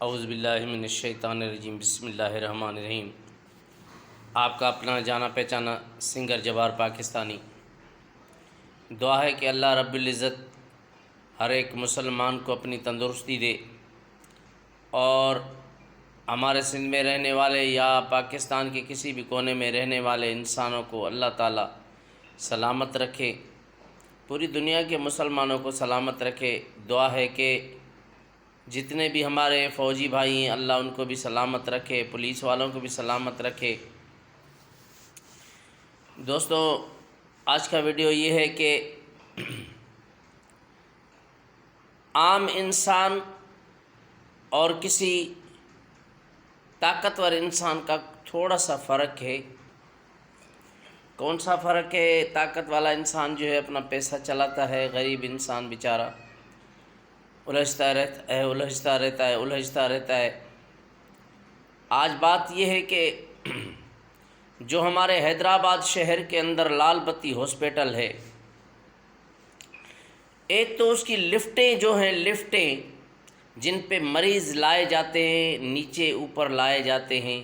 اعوذ باللہ من الشیطان الرجیم، بسم اللہ الرحمن الرحیم۔ آپ کا اپنا جانا پہچانا سنگر جبار پاکستانی۔ دعا ہے کہ اللہ رب العزت ہر ایک مسلمان کو اپنی تندرستی دے، اور ہمارے سندھ میں رہنے والے یا پاکستان کے کسی بھی کونے میں رہنے والے انسانوں کو اللہ تعالیٰ سلامت رکھے، پوری دنیا کے مسلمانوں کو سلامت رکھے۔ دعا ہے کہ جتنے بھی ہمارے فوجی بھائی ہیں اللہ ان کو بھی سلامت رکھے، پولیس والوں کو بھی سلامت رکھے۔ دوستو، آج کا ویڈیو یہ ہے کہ عام انسان اور کسی طاقتور انسان کا تھوڑا سا فرق ہے۔ کون سا فرق ہے؟ طاقت والا انسان جو ہے اپنا پیسہ چلاتا ہے، غریب انسان بیچارہ الجھتا رہتا ہے۔ آج بات یہ ہے کہ جو ہمارے حیدرآباد شہر کے اندر لال بتی ہاسپٹل ہے، ایک تو اس کی لفٹیں جو ہیں، لفٹیں جن پہ مریض لائے جاتے ہیں، نیچے اوپر لائے جاتے ہیں،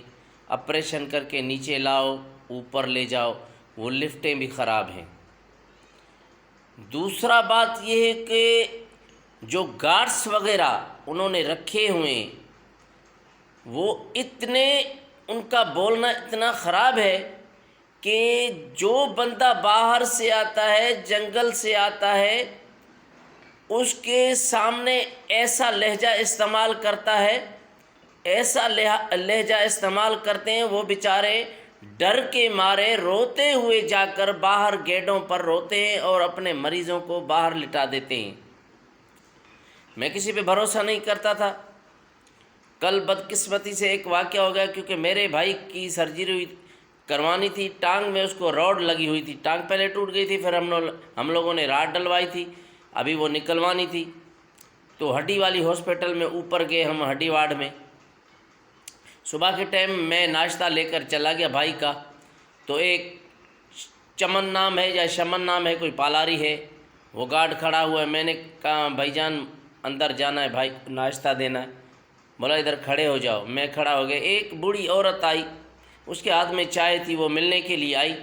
آپریشن کر کے نیچے لاؤ اوپر لے جاؤ، وہ لفٹیں بھی خراب ہیں۔ دوسرا بات یہ ہے کہ جو گارڈز وغیرہ انہوں نے رکھے ہوئے ہیں، وہ ان کا بولنا اتنا خراب ہے کہ جو بندہ باہر سے آتا ہے، جنگل سے آتا ہے، اس کے سامنے ایسا لہجہ استعمال کرتا ہے، ایسا لہجہ استعمال کرتے ہیں، وہ بیچارے ڈر کے مارے روتے ہوئے جا کر باہر گیٹوں پر روتے ہیں اور اپنے مریضوں کو باہر لٹا دیتے ہیں۔ میں کسی پہ بھروسہ نہیں کرتا تھا۔ کل بدقسمتی سے ایک واقعہ ہو گیا، کیونکہ میرے بھائی کی سرجری کروانی تھی، ٹانگ میں اس کو راڈ لگی ہوئی تھی، ٹانگ پہلے ٹوٹ گئی تھی، پھر ہم لوگوں نے راڈ ڈلوائی تھی، ابھی وہ نکلوانی تھی، تو ہڈی والی ہاسپٹل میں اوپر گئے ہم، ہڈی وارڈ میں۔ صبح کے ٹائم میں ناشتہ لے کر چلا گیا بھائی کا، تو ایک چمن نام ہے یا شمن نام ہے، کوئی پالاری ہے، وہ گارڈ کھڑا ہوا ہے۔ میں نے کہا بھائی جان اندر جانا ہے، بھائی ناشتہ دینا ہے۔ بولا ادھر کھڑے ہو جاؤ۔ میں کھڑا ہو گیا۔ ایک بوڑھی عورت آئی، اس کے ہاتھ میں چائے تھی، وہ ملنے کے لیے آئی،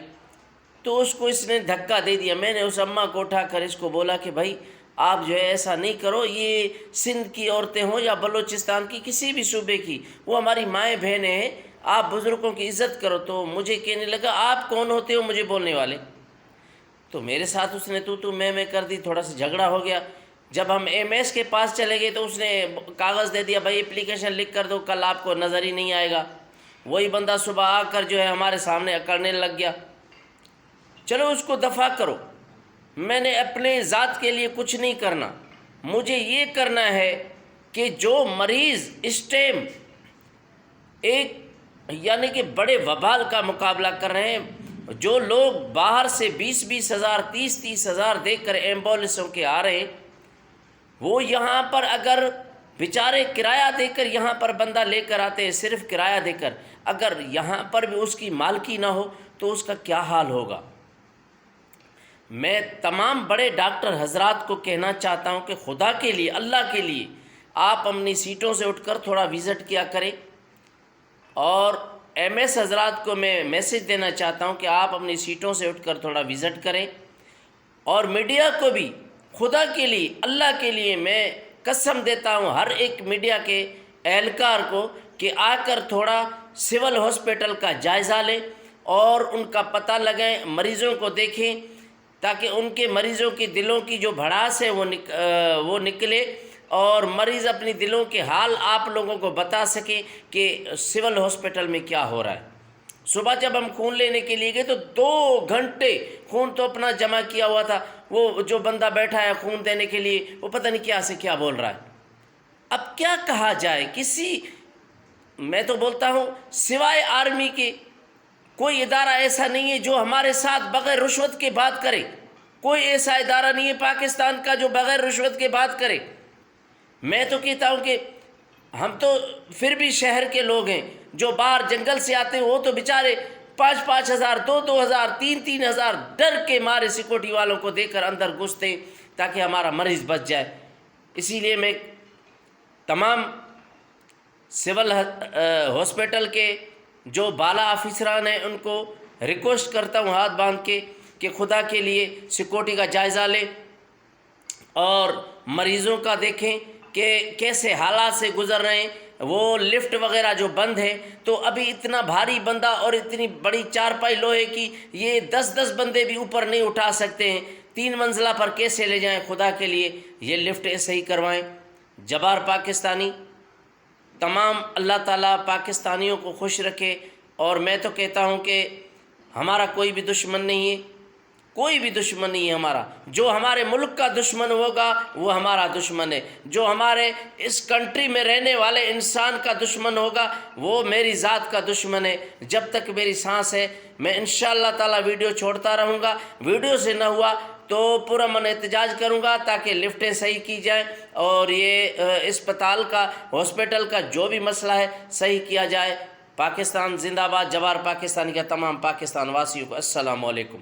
تو اس کو اس نے دھکا دے دیا۔ میں نے اس اماں کو اٹھا کر اس کو بولا کہ بھائی آپ جو ہے ایسا نہیں کرو، یہ سندھ کی عورتیں ہوں یا بلوچستان کی کسی بھی صوبے کی، وہ ہماری مائیں بہنیں ہیں، آپ بزرگوں کی عزت کرو۔ تو مجھے کہنے لگا آپ کون ہوتے ہو مجھے بولنے والے؟ تو میرے ساتھ اس نے تو میں کر دی، تھوڑا سا جھگڑا ہو گیا۔ جب ہم ایم ایس کے پاس چلے گئے تو اس نے کاغذ دے دیا، بھائی اپلیکیشن لکھ کر دو، کل آپ کو نظر ہی نہیں آئے گا۔ وہی بندہ صبح آ کر جو ہے ہمارے سامنے اکڑنے لگ گیا۔ چلو اس کو دفع کرو، میں نے اپنے ذات کے لیے کچھ نہیں کرنا، مجھے یہ کرنا ہے کہ جو مریض اس ٹائم ایک یعنی کہ بڑے وبال کا مقابلہ کر رہے ہیں، جو لوگ باہر سے 20 ہزار 30 ہزار دے کر ایمبولینسوں کے آ رہے ہیں، وہ یہاں پر اگر بیچارے کرایہ دے کر یہاں پر بندہ لے کر آتے ہیں، صرف کرایہ دے کر، اگر یہاں پر بھی اس کی مالکی نہ ہو تو اس کا کیا حال ہوگا؟ میں تمام بڑے ڈاکٹر حضرات کو کہنا چاہتا ہوں کہ خدا کے لیے، اللہ کے لیے آپ اپنی سیٹوں سے اٹھ کر تھوڑا وزٹ کیا کریں، اور ایم ایس حضرات کو میں میسج دینا چاہتا ہوں کہ آپ اپنی سیٹوں سے اٹھ کر تھوڑا وزٹ کریں، اور میڈیا کو بھی خدا کے لیے، اللہ کے لیے میں قسم دیتا ہوں ہر ایک میڈیا کے اہلکار کو کہ آ کر تھوڑا سول ہاسپٹل کا جائزہ لیں اور ان کا پتہ لگائیں، مریضوں کو دیکھیں، تاکہ ان کے مریضوں کی دلوں کی جو بھڑاس ہے وہ نکلے، اور مریض اپنی دلوں کے حال آپ لوگوں کو بتا سکیں کہ سول ہاسپٹل میں کیا ہو رہا ہے۔ صبح جب ہم خون لینے کے لیے گئے تو 2 گھنٹے خون تو اپنا جمع کیا ہوا تھا، وہ جو بندہ بیٹھا ہے خون دینے کے لیے وہ پتہ نہیں کیا سے کیا بول رہا ہے۔ اب کیا کہا جائے؟ میں تو بولتا ہوں سوائے آرمی کے کوئی ادارہ ایسا نہیں ہے جو ہمارے ساتھ بغیر رشوت کے بات کرے، کوئی ایسا ادارہ نہیں ہے پاکستان کا جو بغیر رشوت کے بات کرے۔ میں تو کہتا ہوں کہ ہم تو پھر بھی شہر کے لوگ ہیں، جو باہر جنگل سے آتے ہیں وہ تو بیچارے 5 ہزار 2 ہزار 3 ہزار ڈر کے مارے سیکورٹی والوں کو دے کر اندر گھستے ہیں تاکہ ہمارا مریض بچ جائے۔ اسی لیے میں تمام سول ہاسپٹل کے جو بالا آفیسران ہیں ان کو ریکویسٹ کرتا ہوں ہاتھ باندھ کے کہ خدا کے لیے سیکورٹی کا جائزہ لیں اور مریضوں کا دیکھیں کہ کیسے حالات سے گزر رہے ہیں. وہ لفٹ وغیرہ جو بند ہے تو ابھی اتنا بھاری بندہ اور اتنی بڑی چارپائی لوہے کی یہ 10 بندے بھی اوپر نہیں اٹھا سکتے ہیں. 3 منزلہ پر کیسے لے جائیں؟ خدا کے لیے یہ لفٹ ایسے ہی کروائیں. جبار پاکستانی تمام اللہ تعالیٰ پاکستانیوں کو خوش رکھے. اور میں تو کہتا ہوں کہ ہمارا کوئی بھی دشمن نہیں ہے، کوئی بھی دشمن نہیں ہے ہمارا. جو ہمارے ملک کا دشمن ہوگا وہ ہمارا دشمن ہے. جو ہمارے اس کنٹری میں رہنے والے انسان کا دشمن ہوگا وہ میری ذات کا دشمن ہے. جب تک میری سانس ہے میں انشاءاللہ تعالیٰ ویڈیو چھوڑتا رہوں گا. ویڈیو سے نہ ہوا تو پرامن احتجاج کروں گا تاکہ لفٹیں صحیح کی جائیں اور یہ اسپتال کا ہاسپٹل کا جو بھی مسئلہ ہے صحیح کیا جائے. پاکستان زندہ باد. جبار پاکستانی کا تمام پاکستان واسیوں کو السلام علیکم.